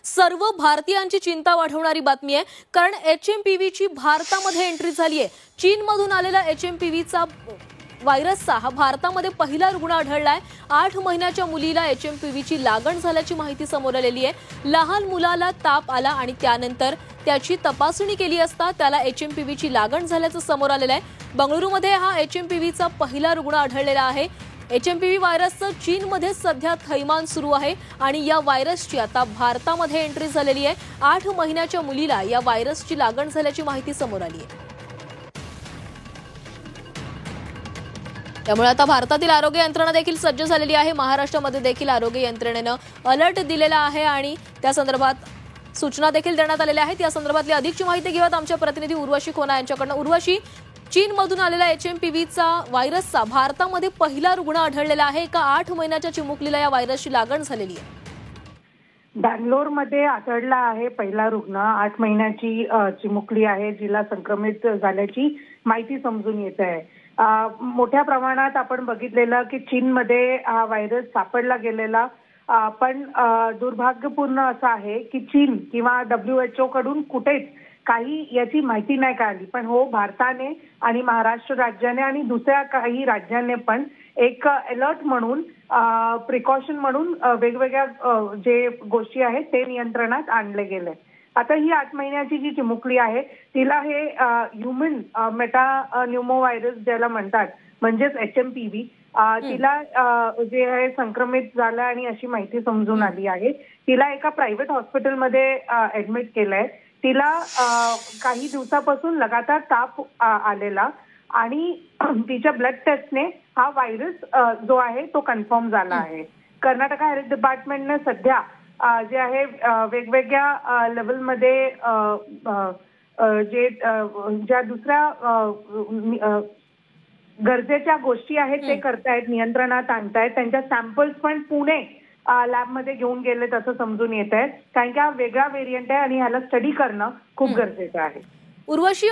सर्व भारतीयांची चिंता वाढवणारी बातमी आहे, कारण HMPVची भारतामध्ये एंट्री झाली आहे। चीनमधून आलेला HMPVचा व्हायरसचा हा भारतामध्ये पहिला रुग्ण आढळलाय। 8 महिन्याच्या मुलीला HMPVची लागण झाल्याची माहिती समोर आलेली आहे। लहान मुलाला ताप आला आणि त्यानंतर त्याची तपासणी केली असता त्याला HMPVची लागण झाल्याचं समोर आलेलं आहे। बंगळुरूमध्ये हा HMPVचा पहिला रुग्ण आढळलेला आहे। HMPV व्हायरसचं चीनमध्ये सध्या थैमान सुरू आहे आणि या व्हायरसची आता भारतामध्ये एंट्री झालेली आहे। 8 महिन्याच्या मुलीला या व्हायरसची लागण झाल्याची माहिती समोर आली आहे। त्यामुळे आता भारतातील आरोग्य यंत्रणा देखील सज्ज झालेली आहे। महाराष्ट्रामध्ये देखील आरोग्य यंत्रणेने अलर्ट दिलेला आहे आणि त्या संदर्भात सूचना देखील देण्यात आलेल्या आहेत। या संदर्भातली अधिकची माहिती घेऊयात आमच्या प्रतिनिधी उर्वशी खोना यांच्याकडून। उर्वशी, चीनमधून आलेला HMPVचा व्हायरसचा भारतामध्ये पहिला रुग्ण आढळलेला आहे। एका 8 महिन्याच्या चिमुकलीला या व्हायरसची लागण झालेली आहे। बंगलोरमध्ये आढळला आहे पहिला रुग्ण। 8 महिन्याची चिमुकली आहे जिला संक्रमित झाल्याची माहिती समजून येत आहे। मोठ्या प्रमाणात आपण बघितलेलं की चीनमध्ये हा व्हायरस सापडला गेलेला, पण दुर्भाग्यपूर्ण असं आहे की चीन किंवा WHO कडून कुठेच काही याची माहिती नाही कळली। पण हो, भारताने आणि महाराष्ट्र राज्याने आणि दुसऱ्या काही राज्यांनी पण एक अलर्ट म्हणून प्रिकॉशन म्हणून वेगवेगळ्या जे गोष्टी आहेत ते नियंत्रणात आणले गेले। आता ही 8 महिन्याची जी चिमुकली आहे तिला हे ह्यूमन मेटान्यूमो व्हायरस ज्याला म्हणतात म्हणजेच HMPV तिला जे आहे संक्रमित झालं आणि अशी माहिती समजून आली आहे। तिला एका प्रायव्हेट हॉस्पिटलमध्ये ऍडमिट केलंय। तिला काही दिवसापासून लगातार ताप आलेला आणि तिच्या ब्लड टेस्टने हा व्हायरस जो आहे तो कन्फर्म झाला आहे। कर्नाटक हेल्थ डिपार्टमेंटने सध्या जे आहे वेगवेगळ्या लेवलमध्ये जे ज्या दुसऱ्या गरजेच्या गोष्टी आहेत ते करतायत, नियंत्रणात आणतायत। त्यांच्या सॅम्पल्स पण पुणे लॅबमध्ये घेऊन गेलेत असं समजून येत आहे, कारण की हा वेगळा व्हेरियंट आहे आणि ह्याला स्टडी करणं खूप गरजेचं आहे। उर्वशी,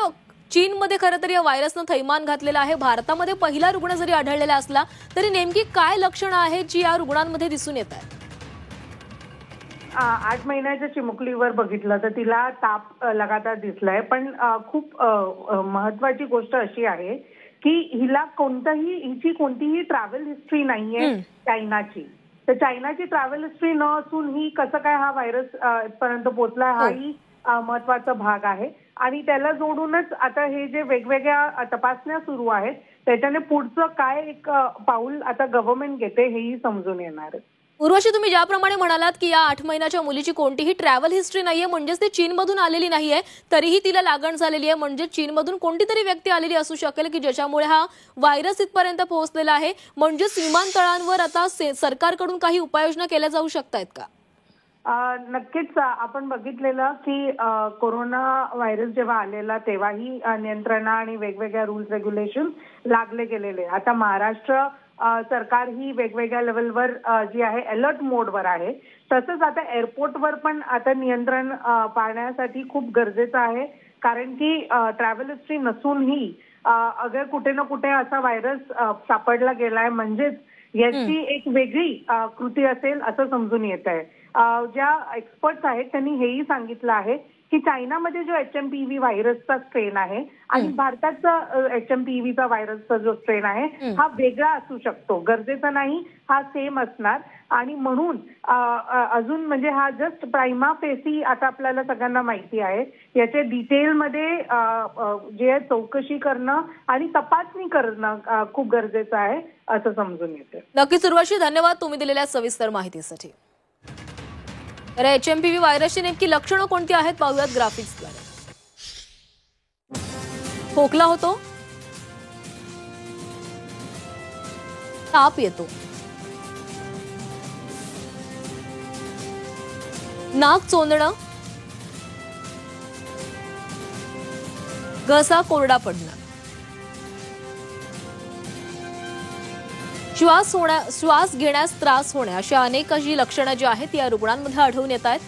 चीनमध्ये खरं तर या व्हायरसनं थैमान घातलेलं आहे। भारतामध्ये पहिला रुग्ण जरी आढळलेला असला तरी नेमकी काय लक्षणं आहेत जी या रुग्णांमध्ये दिसून येत आहेत? 8 महिन्याच्या चिमुकलीवर बघितलं तर तिला ताप लगातार दिसलाय, पण खूप महत्वाची गोष्ट अशी आहे की हिची कोणतीही ट्रॅव्हल हिस्ट्री नाहीये चायनाची। तर चायनाची ट्रॅव्हल हिस्ट्री न असून ही कसं काय हा व्हायरस पर्यंत पोहोचला हाही महत्वाचा भाग आहे। आणि त्याला जोडूनच आता हे जे वेगवेगळ्या तपासण्या सुरू आहेत त्याच्याने पुढचं काय एक पाऊल आता गव्हर्नमेंट घेते हेही समजून येणार आहे। उर्वशी, तुम्ही ज्याप्रमाणे म्हणालात की या 8 महिन्याच्या मुलीची कोणतीही ट्रॅव्हल हिस्ट्री नाहीये, म्हणजेच ती चीनमधून आलेली नाहीये, तरीही तिला लागण झालेली आहे। म्हणजे चीनमधून कोणतीतरी व्यक्ती आलेली असू शकेल की ज्याच्यामुळे हा व्हायरस इथपर्यंत पोहोचलेला आहे। म्हणजेच विमानतळांवर आता सरकारकडून काही उपाययोजना केल्या जाऊ शकतायत का? नक्कीच आपण बघितलेलं की कोरोना व्हायरस जेव्हा आलेला तेव्हाही नियंत्रणा आणि वेगवेगळ्या रूल्स रेग्युलेशन लागले गेलेले। आता महाराष्ट्र सरकार ही वेगवेगळ्या लेवलवर जी आहे अलर्ट मोडवर आहे। तसंच आता एअरपोर्टवर पण आता नियंत्रण पाळण्यासाठी खूप गरजेचं आहे, कारण की ट्रॅव्हल हिस्ट्री नसूनही अगर कुठे ना कुठे असा व्हायरस सापडला गेलाय म्हणजेच याची एक वेगळी कृती असेल असं समजून येत आहे। ज्या एक्सपर्ट्स आहेत त्यांनी हेही सांगितलं आहे की चायनामध्ये जो HMPV व्हायरसचा स्ट्रेन आहे आणि भारताचा HMPVचा व्हायरसचा जो स्ट्रेन आहे हा वेगळा असू शकतो, गरजेचा नाही हा सेम असणार। आणि म्हणून अजून म्हणजे हा जस्ट प्रायमा फेसी आता आपल्याला सगळ्यांना माहिती आहे। याचे डिटेलमध्ये जे चौकशी करणं आणि तपासणी करणं खूप गरजेचं आहे असं समजून येतं। नक्कीच उर्वशी, धन्यवाद तुम्ही दिलेल्या सविस्तर माहितीसाठी। तर HMPV व्हायरसची नेमकी लक्षणं कोणती आहेत पाहूयात ग्राफिक्सद्वारे। खोकला होतो, ताप येतो, नाक चोंदणं, घसा कोरडा पडणं, श्वास घेण्यास त्रास होणे, अशी अनेक लक्षणं जी आहेत या रुग्णांमध्ये आढळून येत आहेत।